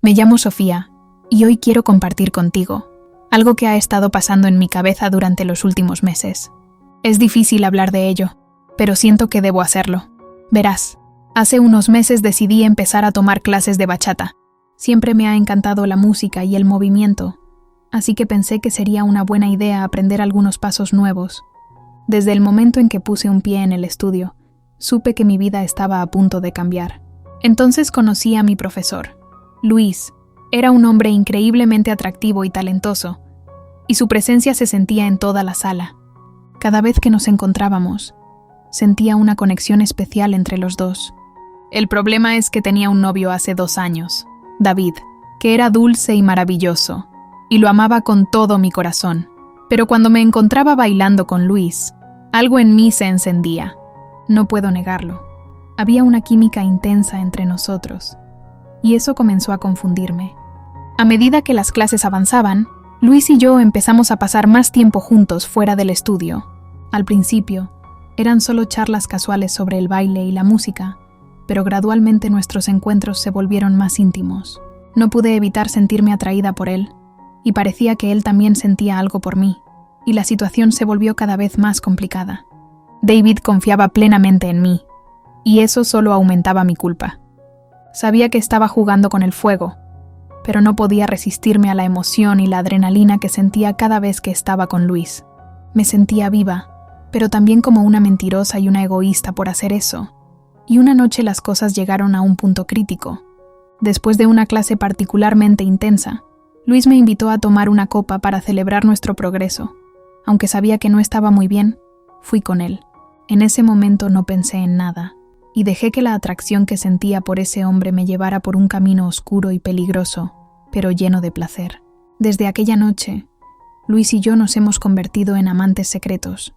Me llamo Sofía y hoy quiero compartir contigo algo que ha estado pasando en mi cabeza durante los últimos meses. Es difícil hablar de ello, pero siento que debo hacerlo. Verás, hace unos meses decidí empezar a tomar clases de bachata. Siempre me ha encantado la música y el movimiento, así que pensé que sería una buena idea aprender algunos pasos nuevos. Desde el momento en que puse un pie en el estudio, supe que mi vida estaba a punto de cambiar. Entonces conocí a mi profesor, Luis. Era un hombre increíblemente atractivo y talentoso, y su presencia se sentía en toda la sala. Cada vez que nos encontrábamos, sentía una conexión especial entre los dos. El problema es que tenía un novio hace 2 años, David, que era dulce y maravilloso, y lo amaba con todo mi corazón. Pero cuando me encontraba bailando con Luis, algo en mí se encendía. No puedo negarlo. Había una química intensa entre nosotros, y eso comenzó a confundirme. A medida que las clases avanzaban, Luis y yo empezamos a pasar más tiempo juntos fuera del estudio. Al principio, eran solo charlas casuales sobre el baile y la música, pero gradualmente nuestros encuentros se volvieron más íntimos. No pude evitar sentirme atraída por él, y parecía que él también sentía algo por mí, y la situación se volvió cada vez más complicada. David confiaba plenamente en mí, y eso solo aumentaba mi culpa. Sabía que estaba jugando con el fuego, pero no podía resistirme a la emoción y la adrenalina que sentía cada vez que estaba con Luis. Me sentía viva, pero también como una mentirosa y una egoísta por hacer eso. Y una noche las cosas llegaron a un punto crítico. Después de una clase particularmente intensa, Luis me invitó a tomar una copa para celebrar nuestro progreso. Aunque sabía que no estaba muy bien, fui con él. En ese momento no pensé en nada, y dejé que la atracción que sentía por ese hombre me llevara por un camino oscuro y peligroso, pero lleno de placer. Desde aquella noche, Luis y yo nos hemos convertido en amantes secretos.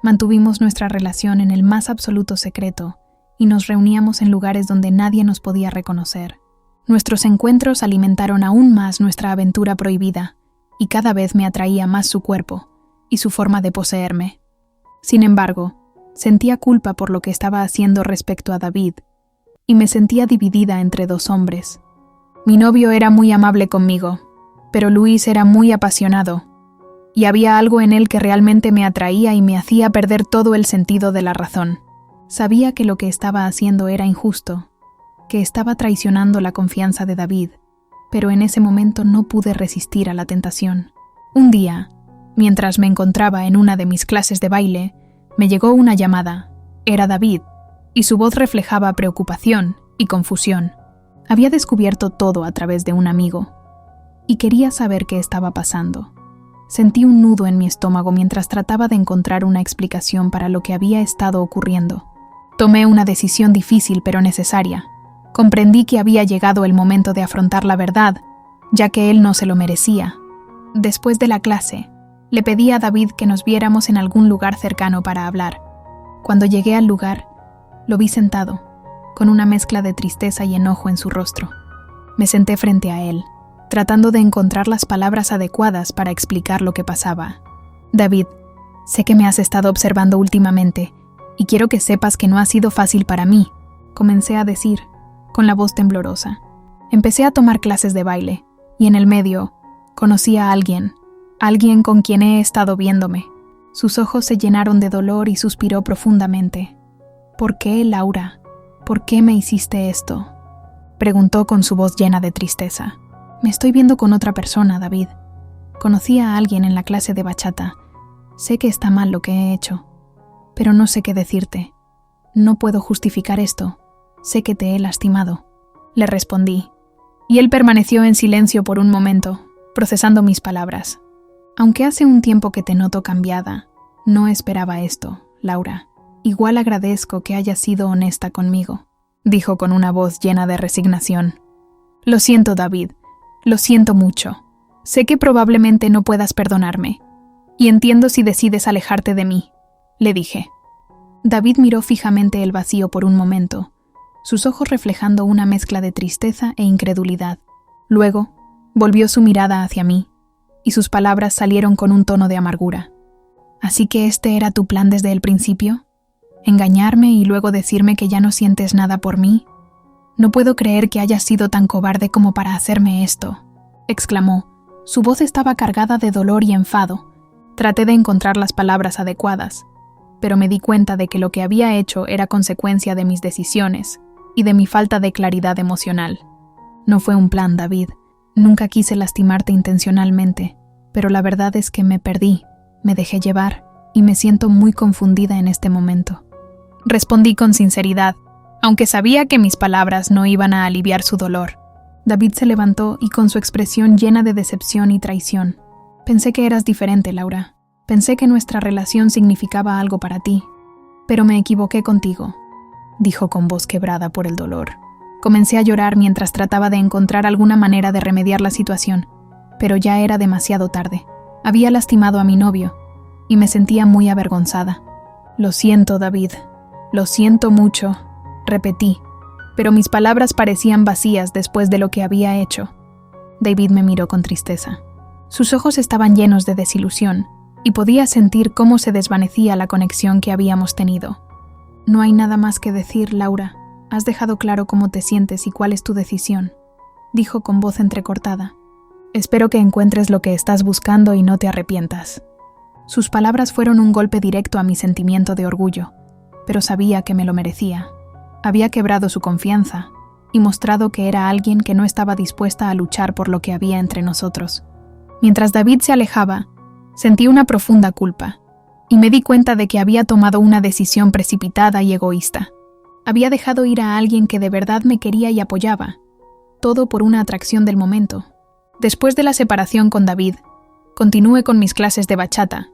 Mantuvimos nuestra relación en el más absoluto secreto y nos reuníamos en lugares donde nadie nos podía reconocer. Nuestros encuentros alimentaron aún más nuestra aventura prohibida, y cada vez me atraía más su cuerpo y su forma de poseerme. Sin embargo, sentía culpa por lo que estaba haciendo respecto a David, y me sentía dividida entre 2 hombres. Mi novio era muy amable conmigo, pero Luis era muy apasionado, y había algo en él que realmente me atraía y me hacía perder todo el sentido de la razón. Sabía que lo que estaba haciendo era injusto, que estaba traicionando la confianza de David, pero en ese momento no pude resistir a la tentación. Un día, mientras me encontraba en una de mis clases de baile, me llegó una llamada. Era David, y su voz reflejaba preocupación y confusión. Había descubierto todo a través de un amigo, y quería saber qué estaba pasando. Sentí un nudo en mi estómago mientras trataba de encontrar una explicación para lo que había estado ocurriendo. Tomé una decisión difícil pero necesaria. Comprendí que había llegado el momento de afrontar la verdad, ya que él no se lo merecía. Después de la clase, le pedí a David que nos viéramos en algún lugar cercano para hablar. Cuando llegué al lugar, lo vi sentado, con una mezcla de tristeza y enojo en su rostro. Me senté frente a él, tratando de encontrar las palabras adecuadas para explicar lo que pasaba. David, sé que me has estado observando últimamente, y quiero que sepas que no ha sido fácil para mí, comencé a decir, con la voz temblorosa. Empecé a tomar clases de baile, y en el medio, conocí a alguien con quien he estado viéndome. Sus ojos se llenaron de dolor y suspiró profundamente. ¿Por qué, Laura? ¿Por qué me hiciste esto?, preguntó con su voz llena de tristeza. Me estoy viendo con otra persona, David. Conocí a alguien en la clase de bachata. Sé que está mal lo que he hecho, pero no sé qué decirte. No puedo justificar esto. Sé que te he lastimado, le respondí, y él permaneció en silencio por un momento, procesando mis palabras. Aunque hace un tiempo que te noto cambiada, no esperaba esto, Laura. Igual agradezco que hayas sido honesta conmigo, dijo con una voz llena de resignación. Lo siento, David, lo siento mucho. Sé que probablemente no puedas perdonarme, y entiendo si decides alejarte de mí, le dije. David miró fijamente el vacío por un momento, sus ojos reflejando una mezcla de tristeza e incredulidad. Luego, volvió su mirada hacia mí, y sus palabras salieron con un tono de amargura. ¿Así que este era tu plan desde el principio? ¿Engañarme y luego decirme que ya no sientes nada por mí? No puedo creer que hayas sido tan cobarde como para hacerme esto, exclamó. Su voz estaba cargada de dolor y enfado. Traté de encontrar las palabras adecuadas, pero me di cuenta de que lo que había hecho era consecuencia de mis decisiones y de mi falta de claridad emocional. No fue un plan, David. Nunca quise lastimarte intencionalmente, pero la verdad es que me perdí, me dejé llevar y me siento muy confundida en este momento. Respondí con sinceridad, aunque sabía que mis palabras no iban a aliviar su dolor. David se levantó y con su expresión llena de decepción y traición. Pensé que eras diferente, Laura. Pensé que nuestra relación significaba algo para ti, pero me equivoqué contigo, dijo con voz quebrada por el dolor. Comencé a llorar mientras trataba de encontrar alguna manera de remediar la situación, pero ya era demasiado tarde. Había lastimado a mi novio y me sentía muy avergonzada. Lo siento, David. Lo siento mucho, repetí, pero mis palabras parecían vacías después de lo que había hecho. David me miró con tristeza. Sus ojos estaban llenos de desilusión y podía sentir cómo se desvanecía la conexión que habíamos tenido. No hay nada más que decir, Laura. Has dejado claro cómo te sientes y cuál es tu decisión, dijo con voz entrecortada. Espero que encuentres lo que estás buscando y no te arrepientas. Sus palabras fueron un golpe directo a mi sentimiento de orgullo, pero sabía que me lo merecía. Había quebrado su confianza y mostrado que era alguien que no estaba dispuesta a luchar por lo que había entre nosotros. Mientras David se alejaba, sentí una profunda culpa y me di cuenta de que había tomado una decisión precipitada y egoísta. Había dejado ir a alguien que de verdad me quería y apoyaba, todo por una atracción del momento. Después de la separación con David, continué con mis clases de bachata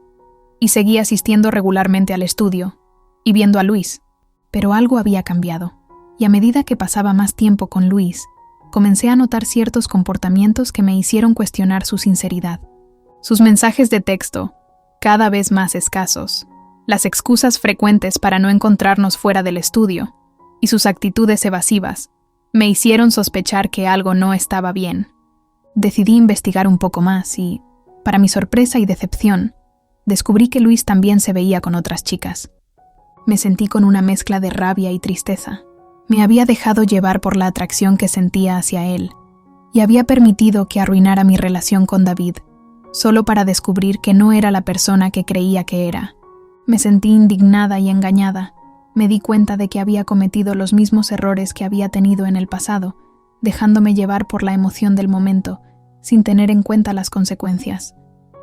y seguí asistiendo regularmente al estudio y viendo a Luis, pero algo había cambiado, y a medida que pasaba más tiempo con Luis, comencé a notar ciertos comportamientos que me hicieron cuestionar su sinceridad. Sus mensajes de texto, cada vez más escasos, las excusas frecuentes para no encontrarnos fuera del estudio y sus actitudes evasivas me hicieron sospechar que algo no estaba bien. Decidí investigar un poco más y, para mi sorpresa y decepción, descubrí que Luis también se veía con otras chicas. Me sentí con una mezcla de rabia y tristeza. Me había dejado llevar por la atracción que sentía hacia él y había permitido que arruinara mi relación con David, solo para descubrir que no era la persona que creía que era. Me sentí indignada y engañada. Me di cuenta de que había cometido los mismos errores que había tenido en el pasado, dejándome llevar por la emoción del momento, sin tener en cuenta las consecuencias.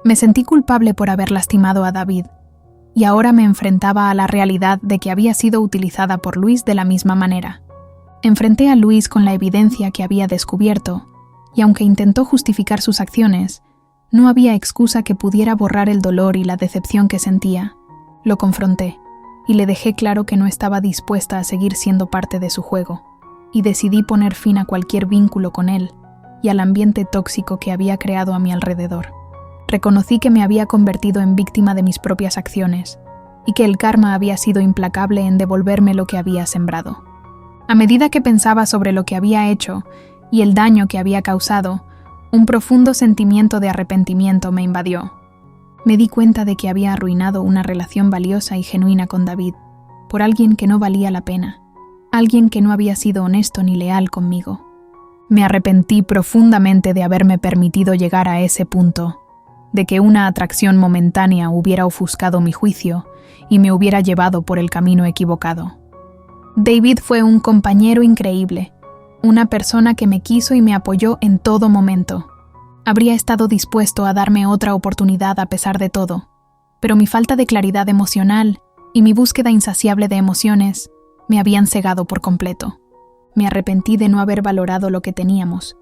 Me sentí culpable por haber lastimado a David, y ahora me enfrentaba a la realidad de que había sido utilizada por Luis de la misma manera. Enfrenté a Luis con la evidencia que había descubierto, y aunque intentó justificar sus acciones, no había excusa que pudiera borrar el dolor y la decepción que sentía. Lo confronté, y le dejé claro que no estaba dispuesta a seguir siendo parte de su juego, y decidí poner fin a cualquier vínculo con él y al ambiente tóxico que había creado a mi alrededor. Reconocí que me había convertido en víctima de mis propias acciones, y que el karma había sido implacable en devolverme lo que había sembrado. A medida que pensaba sobre lo que había hecho y el daño que había causado, un profundo sentimiento de arrepentimiento me invadió. Me di cuenta de que había arruinado una relación valiosa y genuina con David, por alguien que no valía la pena, alguien que no había sido honesto ni leal conmigo. Me arrepentí profundamente de haberme permitido llegar a ese punto, de que una atracción momentánea hubiera ofuscado mi juicio y me hubiera llevado por el camino equivocado. David fue un compañero increíble, una persona que me quiso y me apoyó en todo momento. Habría estado dispuesto a darme otra oportunidad a pesar de todo, pero mi falta de claridad emocional y mi búsqueda insaciable de emociones me habían cegado por completo. Me arrepentí de no haber valorado lo que teníamos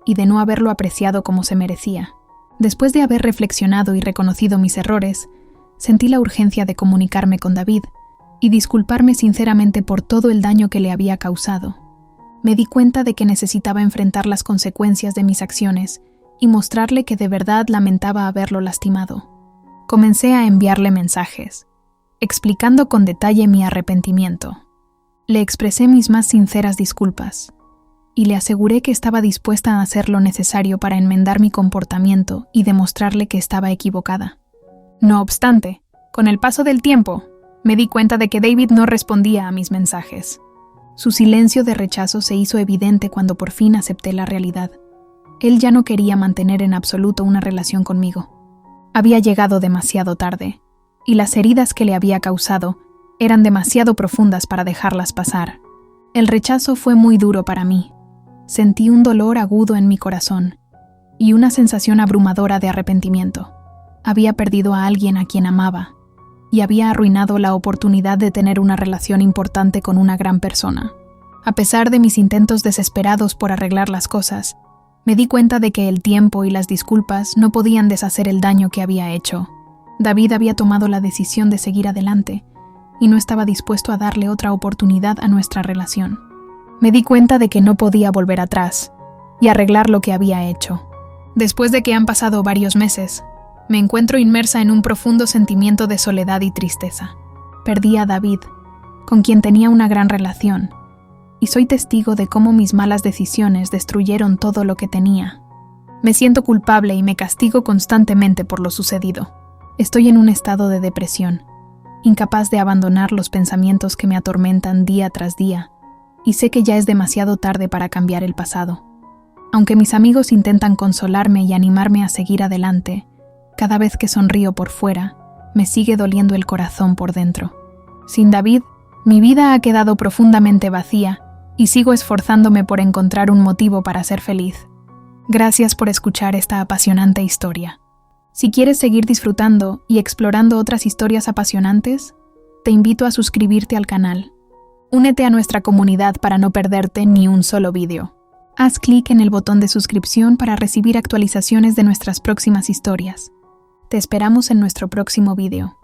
y de no haberlo apreciado como se merecía. Después de haber reflexionado y reconocido mis errores, sentí la urgencia de comunicarme con David y disculparme sinceramente por todo el daño que le había causado. Me di cuenta de que necesitaba enfrentar las consecuencias de mis acciones y mostrarle que de verdad lamentaba haberlo lastimado. Comencé a enviarle mensajes, explicando con detalle mi arrepentimiento. Le expresé mis más sinceras disculpas y le aseguré que estaba dispuesta a hacer lo necesario para enmendar mi comportamiento y demostrarle que estaba equivocada. No obstante, con el paso del tiempo, me di cuenta de que David no respondía a mis mensajes. Su silencio de rechazo se hizo evidente cuando por fin acepté la realidad. Él ya no quería mantener en absoluto una relación conmigo. Había llegado demasiado tarde, y las heridas que le había causado eran demasiado profundas para dejarlas pasar. El rechazo fue muy duro para mí. Sentí un dolor agudo en mi corazón y una sensación abrumadora de arrepentimiento. Había perdido a alguien a quien amaba y había arruinado la oportunidad de tener una relación importante con una gran persona. A pesar de mis intentos desesperados por arreglar las cosas, me di cuenta de que el tiempo y las disculpas no podían deshacer el daño que había hecho. David había tomado la decisión de seguir adelante y no estaba dispuesto a darle otra oportunidad a nuestra relación. Me di cuenta de que no podía volver atrás y arreglar lo que había hecho. Después de que han pasado varios meses, me encuentro inmersa en un profundo sentimiento de soledad y tristeza. Perdí a David, con quien tenía una gran relación, y soy testigo de cómo mis malas decisiones destruyeron todo lo que tenía. Me siento culpable y me castigo constantemente por lo sucedido. Estoy en un estado de depresión, incapaz de abandonar los pensamientos que me atormentan día tras día, y sé que ya es demasiado tarde para cambiar el pasado. Aunque mis amigos intentan consolarme y animarme a seguir adelante, cada vez que sonrío por fuera, me sigue doliendo el corazón por dentro. Sin David, mi vida ha quedado profundamente vacía y sigo esforzándome por encontrar un motivo para ser feliz. Gracias por escuchar esta apasionante historia. Si quieres seguir disfrutando y explorando otras historias apasionantes, te invito a suscribirte al canal. Únete a nuestra comunidad para no perderte ni un solo vídeo. Haz clic en el botón de suscripción para recibir actualizaciones de nuestras próximas historias. Te esperamos en nuestro próximo vídeo.